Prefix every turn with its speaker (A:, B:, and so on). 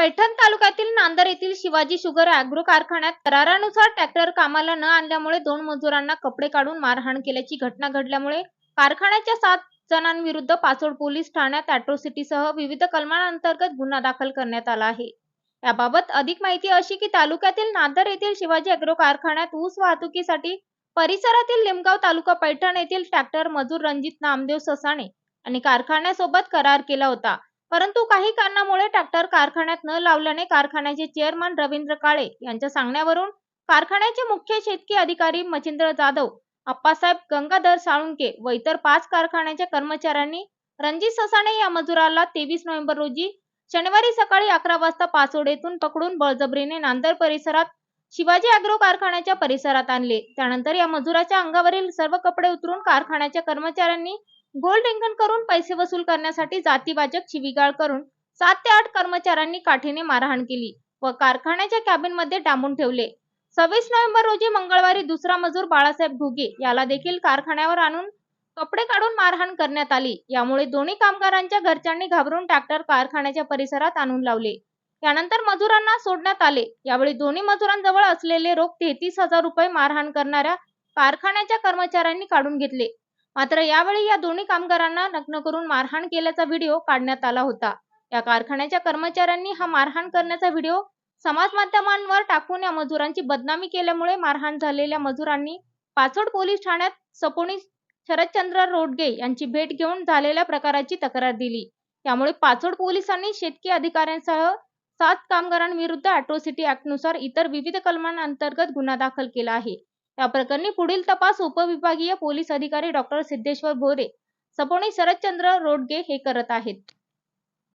A: पैठण तालुक्यातील नांदर येथील Shivaji sugar agro कारखान्यात करारानुसार ट्रॅक्टर कामाला न आणल्यामुळे 2 मजुरांना कपडे काढून मारहाण केल्याची घटना घडल्यामुळे कारखान्याच्या 7 जणांविरुद्ध पाचोड पोलीस ठाण्यात अॅट्रॉसिटीसह विविध कलमांअंतर्गत गुन्हा दाखल करण्यात आला आहे। याबाबत अधिक माहिती अशी की तालुक्यातील नांदर येथील शिवाजी ॲग्रो कारखान्यात ऊस वाहतुकीसाठी परिसरातील लिमगाव तालुका पैठण येथील ट्रॅक्टर मजूर रणजित नामदेव ससाणे आणि कारखान्यासोबत करार केला होता। परंतु काही कारणामुळे ट्रॅक्टर कारखान्यात न लावल्याने कारखान्याचे चेअरमन रवींद्र काळे यांच्या सांगण्यावरून कारखान्याचे मुख्य शेतकी अधिकारी मच्छिंद्र जाधव, अप्पासाहेब गंगाधर साळुंके व इतर 5 कारखान्याच्या कर्मचाऱ्यांनी रणजित ससाणे या मजुराला 23 नोव्हेंबर रोजी शनिवारी सकाळी 11 वाजता पाचोड येथून पकडून बळजबरीने नांदर परिसरात शिवाजी ॲग्रो कारखान्याच्या परिसरात आणले। त्यानंतर या मजुराच्या अंगावरील सर्व कपडे उतरून कारखान्याच्या कर्मचाऱ्यांनी गोल रिंगण करून पैसे वसूल करण्यासाठी जातीवाचक शिवीगाळ करून 7 ते 8 कर्मचाऱ्यांनी काठीने मारहाण केली व कारखान्याच्या कॅबिनमध्ये डांबून ठेवले। 26 नोव्हेंबर रोजी मंगळवारी दुसरा मजूर बाळासाहेब घुगे याला देखील कारखान्यावर आणून कपडे काढून मारहाण करण्यात आली। यामुळे दोन्ही कामगारांच्या घरच्यांनी घाबरून ट्रॅक्टर कारखान्याच्या परिसरात आणून लावले। यानंतर मजुरांना सोडण्यात आले। यावेळी दोन्ही मजुरांजवळ असलेले रोख 33,000 रुपये मारहाण करणाऱ्या कारखान्याच्या कर्मचाऱ्यांनी काढून घेतले। मात्र यावेळी या दोन्ही कामगारांना नग्न करून मारहाण केल्याचा व्हिडिओ काढण्यात आला होता। या कारखान्याच्या कर्मचाऱ्यांनी हा मारहाण करण्याचा व्हिडिओ समाज माध्यमांवर टाकून या मजुरांची बदनामी केल्यामुळे मारहाण झालेल्या मजुरांनी पाचोड पोलीस ठाण्यात सपोनी शरदचंद्र रोडगे यांची भेट घेऊन झालेल्या प्रकाराची तक्रार दिली। यामुळे पाचोड पोलिसांनी शेतकी अधिकाऱ्यांसह 7 कामगारांविरुद्ध अॅट्रॉसिटी ॲक्टनुसार इतर विविध कलमांअंतर्गत गुन्हा दाखल केला आहे। या प्रकरणी पुढील तपास उपविभागीय पोलीस अधिकारी डॉ. सिद्धेश्वर भोरे, सपोनी शरदचंद्र रोडगे हे करत आहेत।